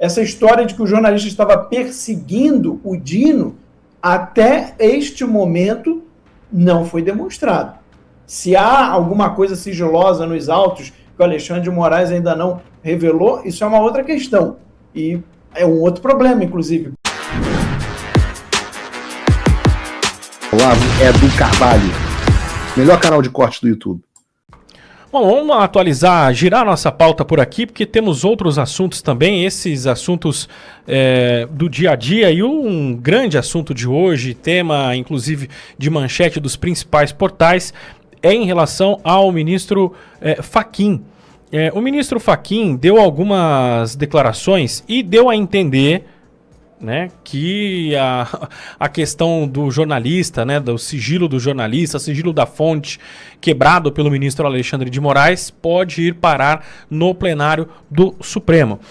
essa história de que o jornalista estava perseguindo o Dino, até este momento, não foi demonstrado. Se há alguma coisa sigilosa nos autos que o Alexandre de Moraes ainda não revelou, isso é uma outra questão. E é um outro problema, inclusive. Olá, é do Carvalho. Melhor canal de corte do YouTube. Bom, vamos atualizar, girar nossa pauta por aqui, porque temos outros assuntos também, esses assuntos do dia a dia, e um grande assunto de hoje, tema inclusive de manchete dos principais portais, é em relação ao ministro Fachin. O ministro Fachin deu algumas declarações e deu a entender, né, que a questão do jornalista, né, do sigilo do jornalista, sigilo da fonte quebrado pelo ministro Alexandre de Moraes, pode ir parar no plenário do Supremo.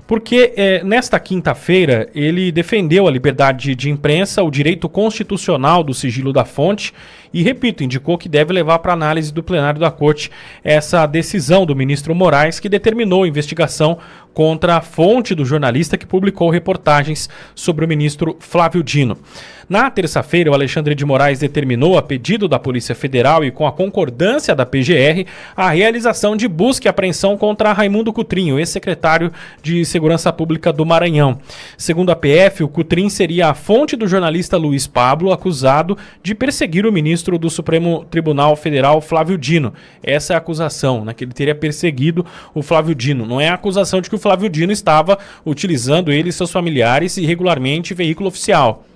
Porque nesta quinta-feira ele defendeu a liberdade de imprensa, o direito constitucional do sigilo da fonte e, repito, indicou que deve levar para análise do plenário da Corte essa decisão do ministro Moraes, que determinou a investigação contra a fonte do jornalista que publicou reportagens sobre o ministro Flávio Dino. Na terça-feira, o Alexandre de Moraes determinou, a pedido da Polícia Federal e com a concordância da PGR, a realização de busca e apreensão contra Raimundo Cutrinho, ex-secretário de Segurança Pública do Maranhão. Segundo a PF, o Cutrinho seria a fonte do jornalista Luiz Pablo, acusado de perseguir o ministro do Supremo Tribunal Federal, Flávio Dino. Essa é a acusação, né, que ele teria perseguido o Flávio Dino. Não é a acusação de que o Flávio Dino estava utilizando ele e seus familiares irregularmente em veículo oficial.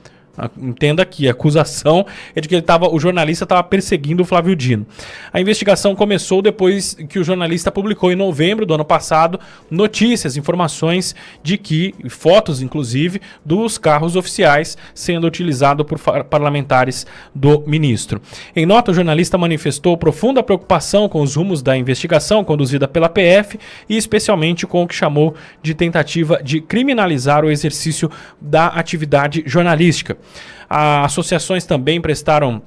Entenda aqui, a acusação é de que o jornalista estava perseguindo o Flávio Dino. A investigação começou depois que o jornalista publicou em novembro do ano passado notícias, informações de que, fotos inclusive, dos carros oficiais sendo utilizados por parlamentares do ministro. Em nota, o jornalista manifestou profunda preocupação com os rumos da investigação conduzida pela PF e especialmente com o que chamou de tentativa de criminalizar o exercício da atividade jornalística. As associações também prestaram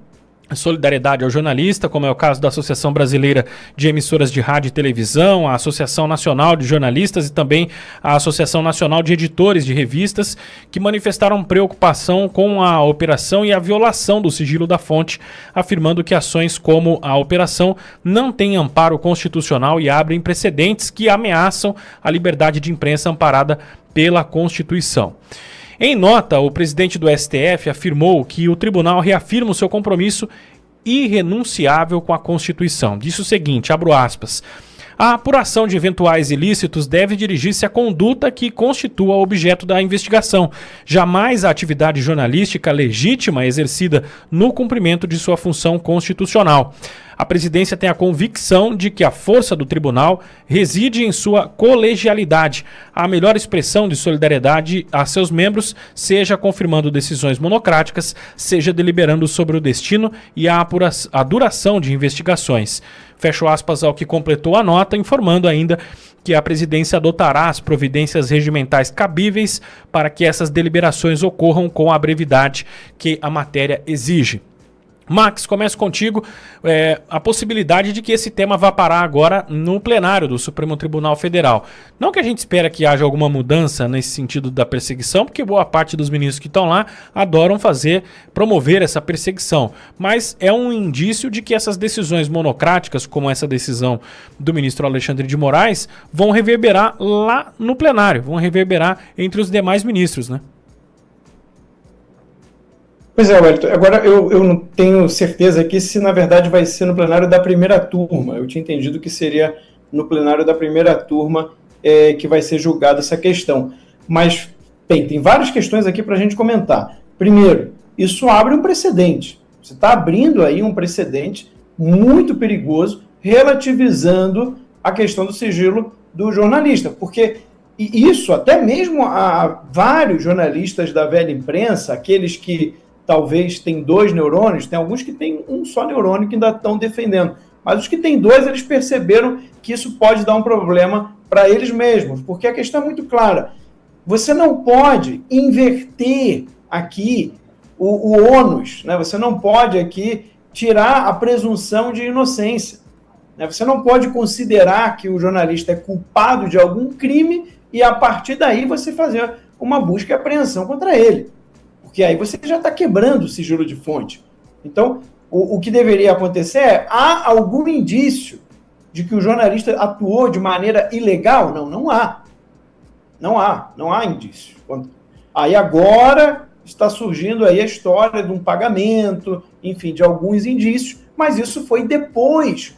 solidariedade ao jornalista, como é o caso da Associação Brasileira de Emissoras de Rádio e Televisão, a Associação Nacional de Jornalistas e também a Associação Nacional de Editores de Revistas, que manifestaram preocupação com a operação e a violação do sigilo da fonte, afirmando que ações como a operação não têm amparo constitucional e abrem precedentes que ameaçam a liberdade de imprensa amparada pela Constituição. Em nota, o presidente do STF afirmou que o tribunal reafirma o seu compromisso irrenunciável com a Constituição. Disse o seguinte, abro aspas, a apuração de eventuais ilícitos deve dirigir-se à conduta que constitua objeto da investigação, jamais à atividade jornalística legítima exercida no cumprimento de sua função constitucional. A presidência tem a convicção de que a força do tribunal reside em sua colegialidade, a melhor expressão de solidariedade a seus membros, seja confirmando decisões monocráticas, seja deliberando sobre o destino e a duração de investigações. Fecho aspas ao que completou a nota, informando ainda que a presidência adotará as providências regimentais cabíveis para que essas deliberações ocorram com a brevidade que a matéria exige. Max, começo contigo, a possibilidade de que esse tema vá parar agora no plenário do Supremo Tribunal Federal. Não que a gente espera que haja alguma mudança nesse sentido da perseguição, porque boa parte dos ministros que estão lá adoram promover essa perseguição, mas é um indício de que essas decisões monocráticas, como essa decisão do ministro Alexandre de Moraes, vão reverberar lá no plenário, vão reverberar entre os demais ministros, né? Pois é, Wellington. Agora eu não tenho certeza aqui se na verdade vai ser no plenário da primeira turma. Eu tinha entendido que seria no plenário da primeira turma que vai ser julgada essa questão. Mas, bem, tem várias questões aqui para a gente comentar. Primeiro, isso abre um precedente. Você está abrindo aí um precedente muito perigoso, relativizando a questão do sigilo do jornalista, porque isso até mesmo a vários jornalistas da velha imprensa, aqueles que talvez têm 2 neurônios, tem alguns que têm um só neurônio que ainda estão defendendo, mas os que têm 2, eles perceberam que isso pode dar um problema para eles mesmos, porque a questão é muito clara, você não pode inverter aqui o ônus, né? Você não pode aqui tirar a presunção de inocência, né? Você não pode considerar que o jornalista é culpado de algum crime e a partir daí você fazer uma busca e apreensão contra ele. Porque aí você já está quebrando o sigilo de fonte. Então, o que deveria acontecer é, há algum indício de que o jornalista atuou de maneira ilegal? Não, não há. Não há indício. Aí agora está surgindo aí a história de um pagamento, enfim, de alguns indícios, mas isso foi depois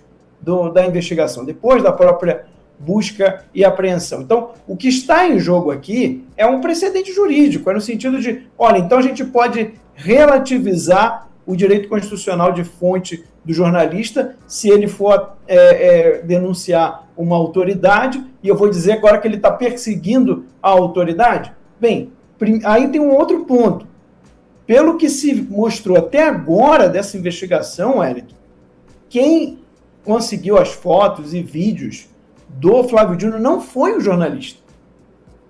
da investigação, depois da própria busca e apreensão. Então, o que está em jogo aqui é um precedente jurídico, é no sentido de, olha, então a gente pode relativizar o direito constitucional de fonte do jornalista se ele for denunciar uma autoridade, e eu vou dizer agora que ele está perseguindo a autoridade. Bem, aí tem um outro ponto. Pelo que se mostrou até agora dessa investigação, Wellington, quem conseguiu as fotos e vídeos do Flávio Dino não foi o jornalista.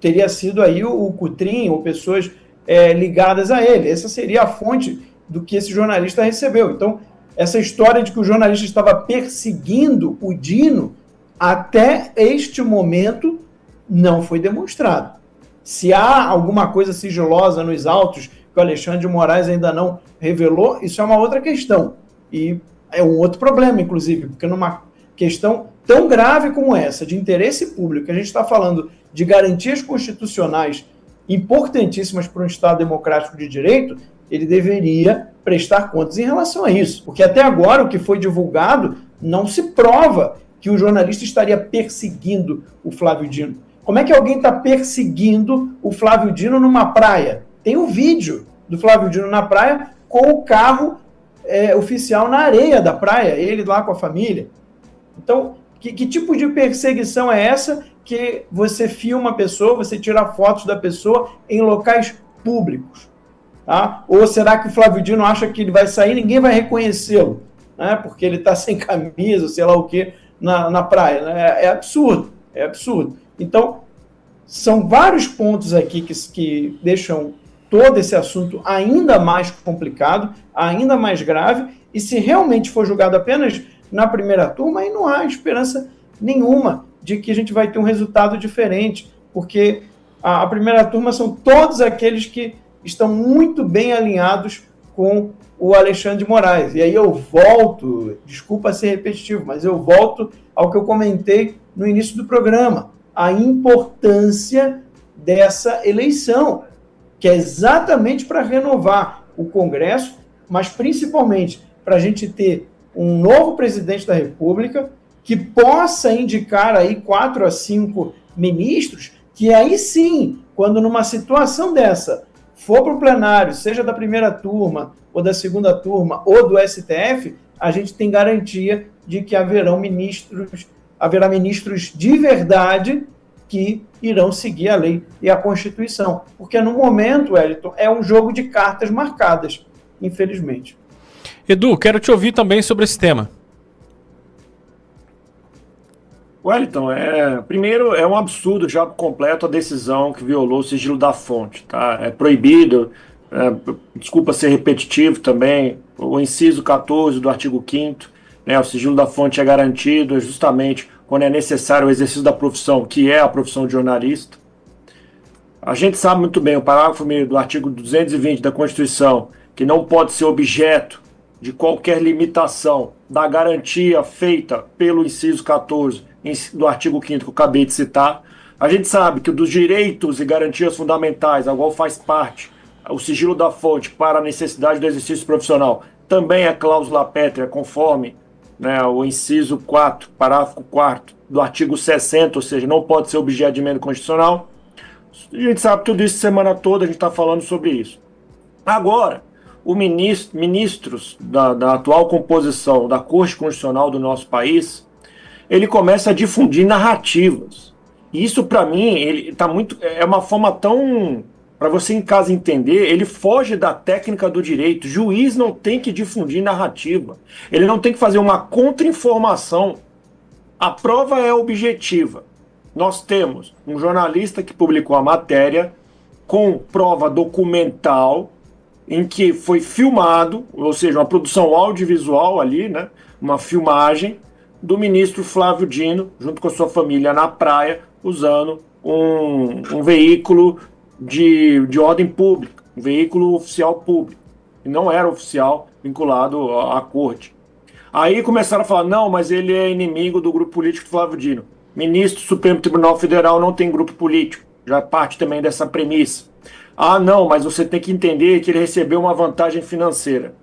Teria sido aí o Cutrim ou pessoas ligadas a ele. Essa seria a fonte do que esse jornalista recebeu. Então, essa história de que o jornalista estava perseguindo o Dino, até este momento, não foi demonstrado. Se há alguma coisa sigilosa nos autos que o Alexandre de Moraes ainda não revelou, isso é uma outra questão. E é um outro problema, inclusive, porque numa questão tão grave como essa, de interesse público, a gente está falando de garantias constitucionais importantíssimas para um Estado democrático de direito, ele deveria prestar contas em relação a isso. Porque até agora o que foi divulgado não se prova que o jornalista estaria perseguindo o Flávio Dino. Como é que alguém está perseguindo o Flávio Dino numa praia? Tem um vídeo do Flávio Dino na praia com o carro oficial na areia da praia, ele lá com a família. Então, que tipo de perseguição é essa que você filma a pessoa, você tira fotos da pessoa em locais públicos? Tá? Ou será que o Flávio Dino acha que ele vai sair e ninguém vai reconhecê-lo, né? Porque ele está sem camisa, sei lá o que, na praia? Né? É absurdo, é absurdo. Então, são vários pontos aqui que deixam todo esse assunto ainda mais complicado, ainda mais grave, e se realmente for julgado apenas na primeira turma, aí não há esperança nenhuma de que a gente vai ter um resultado diferente, porque a primeira turma são todos aqueles que estão muito bem alinhados com o Alexandre de Moraes. E aí eu volto, desculpa ser repetitivo, mas eu volto ao que eu comentei no início do programa, a importância dessa eleição, que é exatamente para renovar o Congresso, mas principalmente para a gente ter um novo presidente da República que possa indicar aí 4 a 5 ministros, que aí sim, quando numa situação dessa for para o plenário, seja da primeira turma, ou da segunda turma, ou do STF, a gente tem garantia de que haverá ministros de verdade que irão seguir a lei e a Constituição. Porque no momento, Wellington, é um jogo de cartas marcadas, infelizmente. Edu, quero te ouvir também sobre esse tema. Wellington, primeiro é um absurdo já por completo a decisão que violou o sigilo da fonte. Tá? É proibido, desculpa ser repetitivo também, o inciso 14 do artigo 5º, né, o sigilo da fonte é garantido justamente quando é necessário o exercício da profissão, que é a profissão de jornalista. A gente sabe muito bem, o parágrafo 1º do artigo 220 da Constituição, que não pode ser objeto de qualquer limitação da garantia feita pelo inciso 14 do artigo 5º que eu acabei de citar. A gente sabe que dos direitos e garantias fundamentais, a qual faz parte o sigilo da fonte para a necessidade do exercício profissional, também é cláusula pétrea, conforme, né, o inciso 4, parágrafo 4º do artigo 60, ou seja, não pode ser objeto de emenda constitucional. A gente sabe tudo isso, semana toda a gente está falando sobre isso. Agora, os ministros da atual composição da Corte Constitucional do nosso país, ele começa a difundir narrativas. E isso, para mim, ele tá muito, é uma forma tão... Para você em casa entender, ele foge da técnica do direito. O juiz não tem que difundir narrativa. Ele não tem que fazer uma contra-informação. A prova é objetiva. Nós temos um jornalista que publicou a matéria com prova documental em que foi filmado, ou seja, uma produção audiovisual ali, né, uma filmagem do ministro Flávio Dino, junto com a sua família na praia, usando um veículo de ordem pública, um veículo oficial público, e não era oficial vinculado à corte. Aí começaram a falar, não, mas ele é inimigo do grupo político do Flávio Dino. Ministro do Supremo Tribunal Federal não tem grupo político, já parte também dessa premissa. Ah, não, mas você tem que entender que ele recebeu uma vantagem financeira.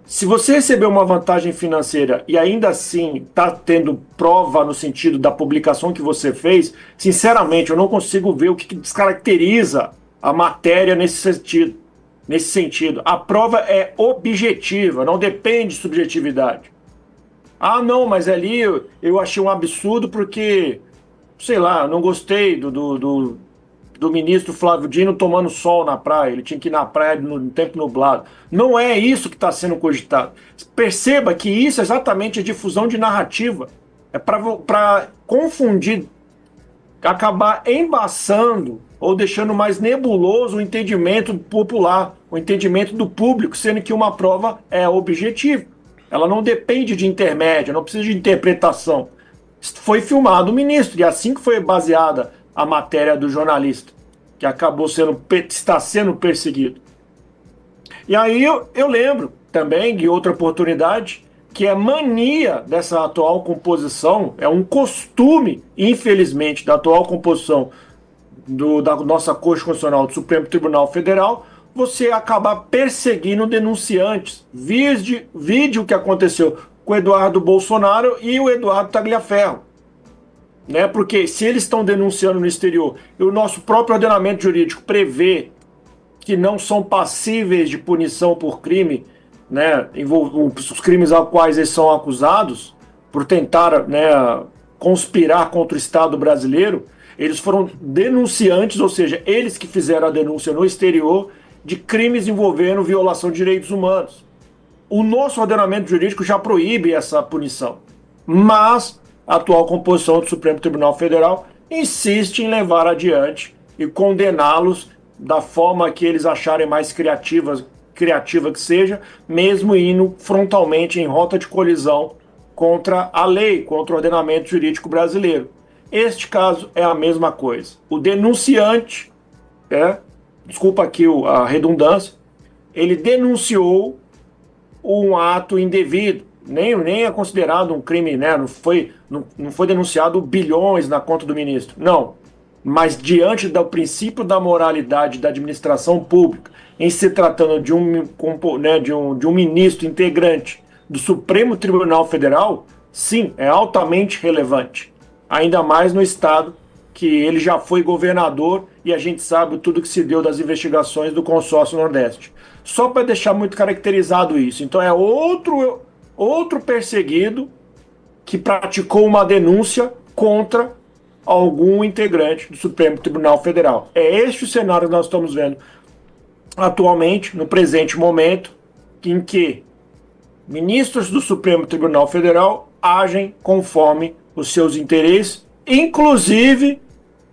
Se você recebeu uma vantagem financeira e ainda assim está tendo prova no sentido da publicação que você fez, sinceramente, eu não consigo ver o que descaracteriza a matéria nesse sentido. A prova é objetiva, não depende de subjetividade. Ah, não, mas ali eu achei um absurdo porque, sei lá, não gostei do ministro Flávio Dino tomando sol na praia, ele tinha que ir na praia no tempo nublado. Não é isso que está sendo cogitado. Perceba que isso é exatamente a difusão de narrativa. É para confundir, acabar embaçando ou deixando mais nebuloso o entendimento popular, o entendimento do público, sendo que uma prova é objetiva. Ela não depende de intermédio, não precisa de interpretação. Foi filmado o ministro, e assim que foi baseada a matéria do jornalista, que está sendo perseguido. E aí eu lembro também de outra oportunidade, que é mania dessa atual composição, é um costume, infelizmente, da atual composição da nossa Corte Constitucional do Supremo Tribunal Federal, você acabar perseguindo denunciantes. Vide o que aconteceu com o Eduardo Bolsonaro e o Eduardo Tagliaferro. Né? Porque se eles estão denunciando no exterior e o nosso próprio ordenamento jurídico prevê que não são passíveis de punição por crime, né, os crimes aos quais eles são acusados, por tentar, né, conspirar contra o Estado brasileiro, eles foram denunciantes, ou seja, eles que fizeram a denúncia no exterior de crimes envolvendo violação de direitos humanos. O nosso ordenamento jurídico já proíbe essa punição, mas a atual composição do Supremo Tribunal Federal insiste em levar adiante e condená-los da forma que eles acharem mais criativa que seja, mesmo indo frontalmente em rota de colisão contra a lei, contra o ordenamento jurídico brasileiro. Este caso é a mesma coisa. O denunciante, desculpa aqui a redundância, ele denunciou um ato indevido, nem é considerado um crime, né? Não foi denunciado bilhões na conta do ministro, não. Mas diante do princípio da moralidade da administração pública, em se tratando de um ministro integrante do Supremo Tribunal Federal, sim, é altamente relevante. Ainda mais no estado que ele já foi governador e a gente sabe tudo que se deu das investigações do consórcio Nordeste. Só para deixar muito caracterizado isso. Então é outro perseguido que praticou uma denúncia contra algum integrante do Supremo Tribunal Federal. É este o cenário que nós estamos vendo atualmente, no presente momento, em que ministros do Supremo Tribunal Federal agem conforme os seus interesses, inclusive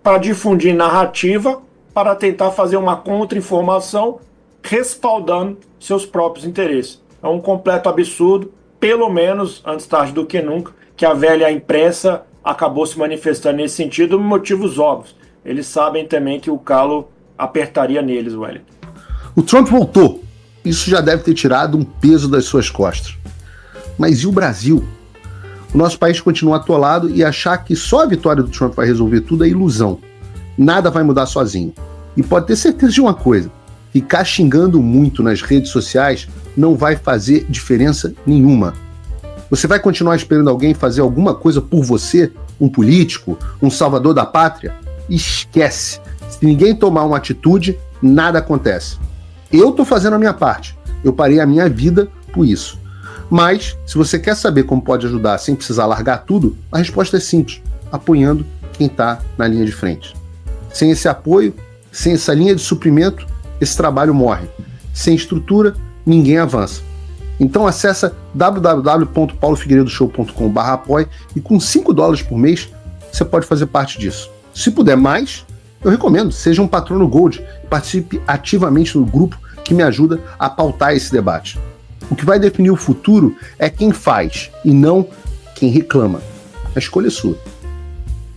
para difundir narrativa, para tentar fazer uma contra-informação, respaldando seus próprios interesses. É um completo absurdo, pelo menos, antes tarde do que nunca, que a velha imprensa acabou se manifestando nesse sentido, por motivos óbvios. Eles sabem também que o calo apertaria neles, Wellington. O Trump voltou. Isso já deve ter tirado um peso das suas costas. Mas e o Brasil? O nosso país continua atolado e achar que só a vitória do Trump vai resolver tudo é ilusão. Nada vai mudar sozinho. E pode ter certeza de uma coisa: ficar xingando muito nas redes sociais não vai fazer diferença nenhuma. Você vai continuar esperando alguém fazer alguma coisa por você? Um político? Um salvador da pátria? Esquece. Se ninguém tomar uma atitude, nada acontece. Eu tô fazendo a minha parte. Eu parei a minha vida por isso. Mas, se você quer saber como pode ajudar sem precisar largar tudo, a resposta é simples: apoiando quem está na linha de frente. Sem esse apoio, sem essa linha de suprimento, esse trabalho morre. Sem estrutura, ninguém avança. Então acessa www.paulofigueiredoshow.com/apoie e com $5 por mês você pode fazer parte disso. Se puder mais, eu recomendo, seja um patrono Gold e participe ativamente no grupo que me ajuda a pautar esse debate. O que vai definir o futuro é quem faz e não quem reclama. A escolha é sua.